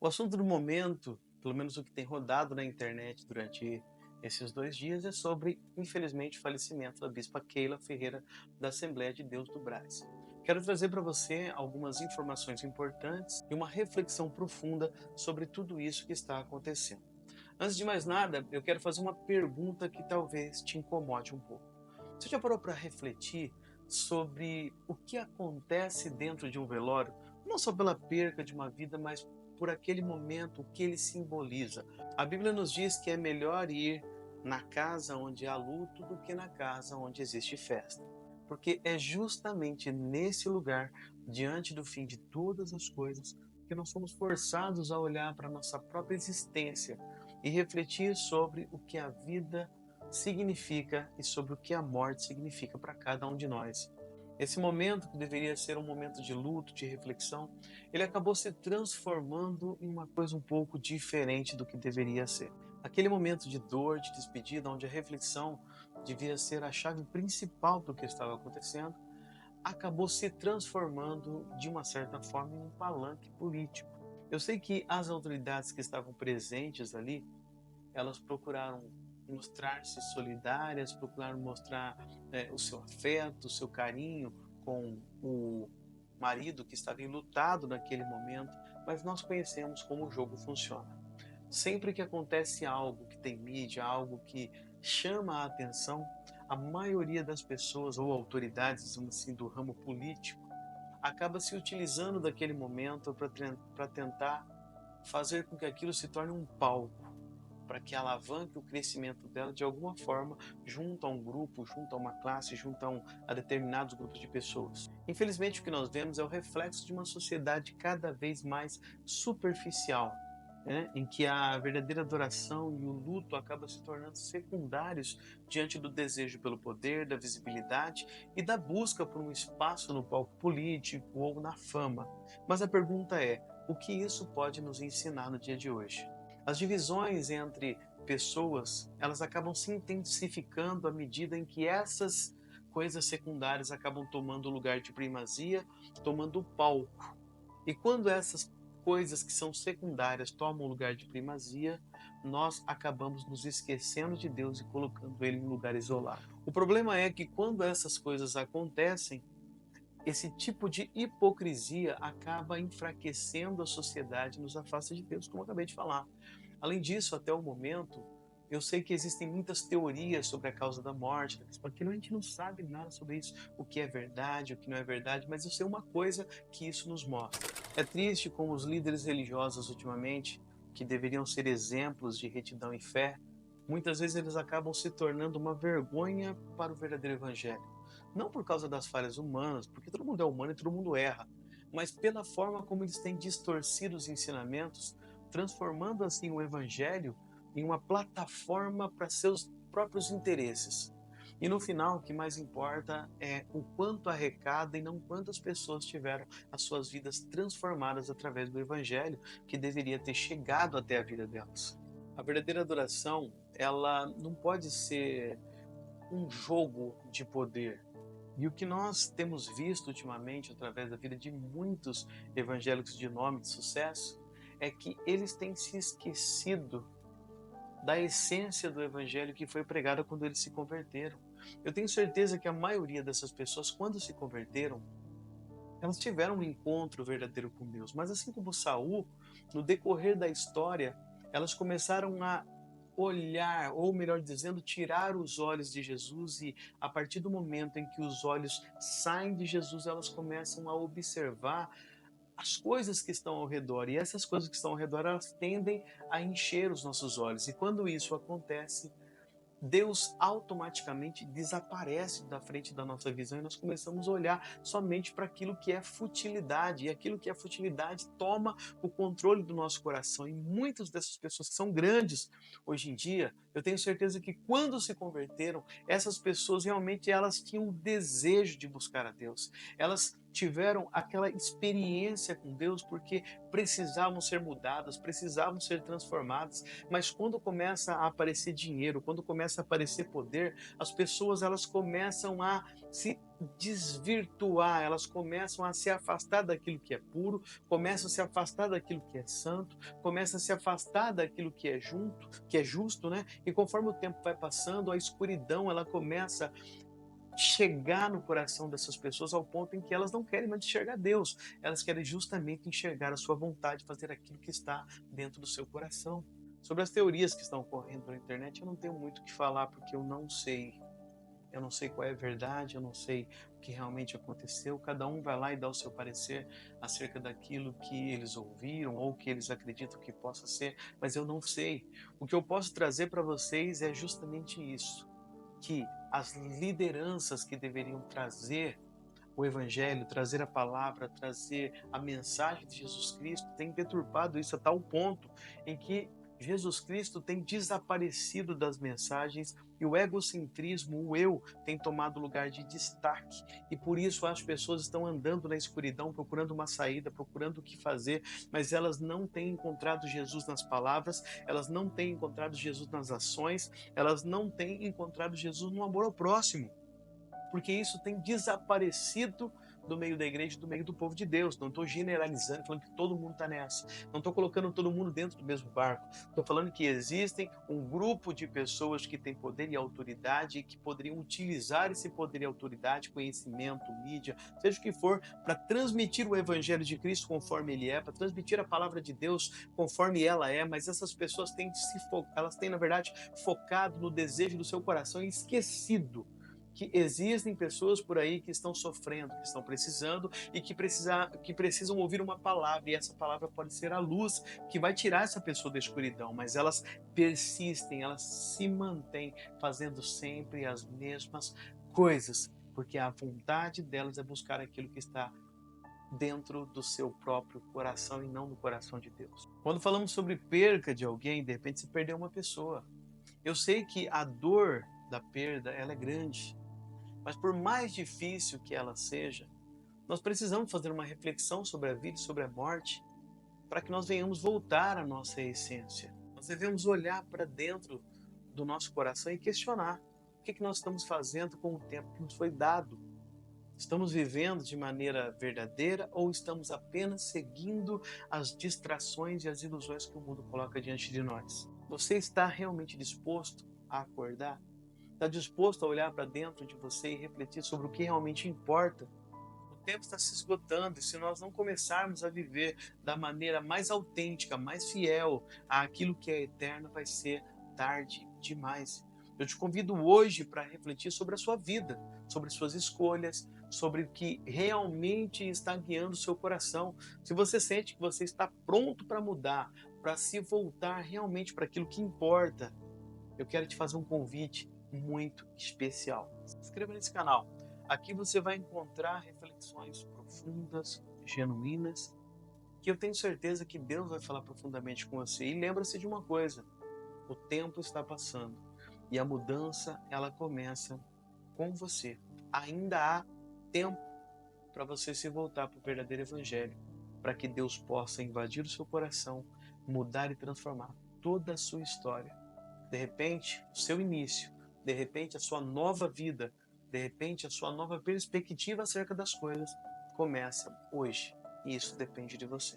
O assunto do momento, pelo menos o que tem rodado na internet durante esses 2 dias, é sobre, infelizmente, o falecimento da bispa Keila Ferreira da Assembleia de Deus do Brás. Quero trazer para você algumas informações importantes e uma reflexão profunda sobre tudo isso que está acontecendo. Antes de mais nada, eu quero fazer uma pergunta que talvez te incomode um pouco. Você já parou para refletir sobre o que acontece dentro de um velório, não só pela perca de uma vida, mas por aquele momento, o que ele simboliza? A Bíblia nos diz que é melhor ir na casa onde há luto do que na casa onde existe festa. Porque é justamente nesse lugar, diante do fim de todas as coisas, que nós somos forçados a olhar para a nossa própria existência e refletir sobre o que a vida significa e sobre o que a morte significa para cada um de nós. Esse momento, que deveria ser um momento de luto, de reflexão, ele acabou se transformando em uma coisa um pouco diferente do que deveria ser. Aquele momento de dor, de despedida, onde a reflexão devia ser a chave principal do que estava acontecendo, acabou se transformando, de uma certa forma, em um palanque político. Eu sei que as autoridades que estavam presentes ali, elas procuraram mostrar-se solidárias, procuraram mostrar o seu afeto, o seu carinho com o marido que estava enlutado naquele momento, mas nós conhecemos como o jogo funciona. Sempre que acontece algo que tem mídia, algo que chama a atenção, a maioria das pessoas ou autoridades, assim, do ramo político, acaba se utilizando daquele momento para tentar fazer com que aquilo se torne um palco, para que alavanque o crescimento dela de alguma forma, junto a um grupo, junto a uma classe, junto a determinados grupos de pessoas. Infelizmente, o que nós vemos é o reflexo de uma sociedade cada vez mais superficial, né? Em que a verdadeira adoração e o luto acabam se tornando secundários diante do desejo pelo poder, da visibilidade e da busca por um espaço no palco político ou na fama. Mas a pergunta é: o que isso pode nos ensinar no dia de hoje? As divisões entre pessoas, elas acabam se intensificando à medida em que essas coisas secundárias acabam tomando o lugar de primazia, tomando o palco. E quando essas coisas que são secundárias tomam o lugar de primazia, nós acabamos nos esquecendo de Deus e colocando Ele em um lugar isolado. O problema é que quando essas coisas acontecem, esse tipo de hipocrisia acaba enfraquecendo a sociedade e nos afasta de Deus, como eu acabei de falar. Além disso, até o momento, eu sei que existem muitas teorias sobre a causa da morte, porque a gente não sabe nada sobre isso, o que é verdade, o que não é verdade, mas eu sei uma coisa que isso nos mostra. É triste como os líderes religiosos ultimamente, que deveriam ser exemplos de retidão e fé, muitas vezes eles acabam se tornando uma vergonha para o verdadeiro evangelho. Não por causa das falhas humanas, porque todo mundo é humano e todo mundo erra, mas pela forma como eles têm distorcido os ensinamentos, transformando assim o evangelho em uma plataforma para seus próprios interesses. E no final, o que mais importa é o quanto arrecada e não quantas pessoas tiveram as suas vidas transformadas através do evangelho que deveria ter chegado até a vida delas. A verdadeira adoração, ela não pode ser um jogo de poder. E o que nós temos visto ultimamente, através da vida de muitos evangélicos de nome de sucesso, é que eles têm se esquecido da essência do evangelho que foi pregada quando eles se converteram. Eu tenho certeza que a maioria dessas pessoas, quando se converteram, elas tiveram um encontro verdadeiro com Deus. Mas assim como Saul, no decorrer da história, elas começaram a olhar, ou melhor dizendo, tirar os olhos de Jesus, e a partir do momento em que os olhos saem de Jesus, elas começam a observar as coisas que estão ao redor, e essas coisas que estão ao redor, elas tendem a encher os nossos olhos, e quando isso acontece, Deus automaticamente desaparece da frente da nossa visão e nós começamos a olhar somente para aquilo que é futilidade, e aquilo que é futilidade toma o controle do nosso coração. E muitas dessas pessoas que são grandes hoje em dia, eu tenho certeza que quando se converteram, essas pessoas realmente elas tinham o desejo de buscar a Deus. Elas tiveram aquela experiência com Deus porque precisavam ser mudadas, precisavam ser transformadas, mas quando começa a aparecer dinheiro, quando começa a aparecer poder, as pessoas elas começam a se desvirtuar, elas começam a se afastar daquilo que é puro, começam a se afastar daquilo que é santo, começam a se afastar daquilo que é justo, né? E conforme o tempo vai passando, a escuridão ela começa chegar no coração dessas pessoas ao ponto em que elas não querem mais enxergar Deus, elas querem justamente enxergar a sua vontade, fazer aquilo que está dentro do seu coração. Sobre as teorias que estão correndo na internet, eu não tenho muito o que falar porque eu não sei. Eu não sei qual é a verdade, eu não sei o que realmente aconteceu. Cada um vai lá e dá o seu parecer acerca daquilo que eles ouviram ou que eles acreditam que possa ser, mas eu não sei. O que eu posso trazer para vocês é justamente isso, que as lideranças que deveriam trazer o evangelho, trazer a palavra, trazer a mensagem de Jesus Cristo, têm deturpado isso a tal ponto em que Jesus Cristo tem desaparecido das mensagens e o egocentrismo, o eu, tem tomado lugar de destaque. E por isso as pessoas estão andando na escuridão, procurando uma saída, procurando o que fazer, mas elas não têm encontrado Jesus nas palavras, elas não têm encontrado Jesus nas ações, elas não têm encontrado Jesus no amor ao próximo, porque isso tem desaparecido do meio da igreja, do meio do povo de Deus. Não estou generalizando, falando que todo mundo está nessa. Não estou colocando todo mundo dentro do mesmo barco. Estou falando que existem um grupo de pessoas que têm poder e autoridade e que poderiam utilizar esse poder e autoridade, conhecimento, mídia, seja o que for, para transmitir o evangelho de Cristo conforme ele é, para transmitir a palavra de Deus conforme ela é, mas essas pessoas têm elas têm, na verdade, focado no desejo do seu coração e esquecido que existem pessoas por aí que estão sofrendo, que estão precisando e que precisam ouvir uma palavra, e essa palavra pode ser a luz que vai tirar essa pessoa da escuridão, mas elas persistem, elas se mantêm fazendo sempre as mesmas coisas, porque a vontade delas é buscar aquilo que está dentro do seu próprio coração e não do coração de Deus. Quando falamos sobre perca de alguém, de repente se perdeu uma pessoa. Eu sei que a dor da perda, ela é grande, mas por mais difícil que ela seja, nós precisamos fazer uma reflexão sobre a vida e sobre a morte para que nós venhamos voltar à nossa essência. Nós devemos olhar para dentro do nosso coração e questionar o que nós estamos fazendo com o tempo que nos foi dado. Estamos vivendo de maneira verdadeira ou estamos apenas seguindo as distrações e as ilusões que o mundo coloca diante de nós? Você está realmente disposto a acordar? Está disposto a olhar para dentro de você e refletir sobre o que realmente importa? O tempo está se esgotando e se nós não começarmos a viver da maneira mais autêntica, mais fiel àquilo que é eterno, vai ser tarde demais. Eu te convido hoje para refletir sobre a sua vida, sobre suas escolhas, sobre o que realmente está guiando o seu coração. Se você sente que você está pronto para mudar, para se voltar realmente para aquilo que importa, eu quero te fazer um convite muito especial. Se inscreva nesse canal. Aqui você vai encontrar reflexões profundas, genuínas, que eu tenho certeza que Deus vai falar profundamente com você. E lembra-se de uma coisa: o tempo está passando e a mudança ela começa com você. Ainda há tempo para você se voltar para o verdadeiro evangelho, para que Deus possa invadir o seu coração, mudar e transformar toda a sua história. De repente, o seu início, de repente, a sua nova vida, de repente, a sua nova perspectiva acerca das coisas começa hoje. E isso depende de você.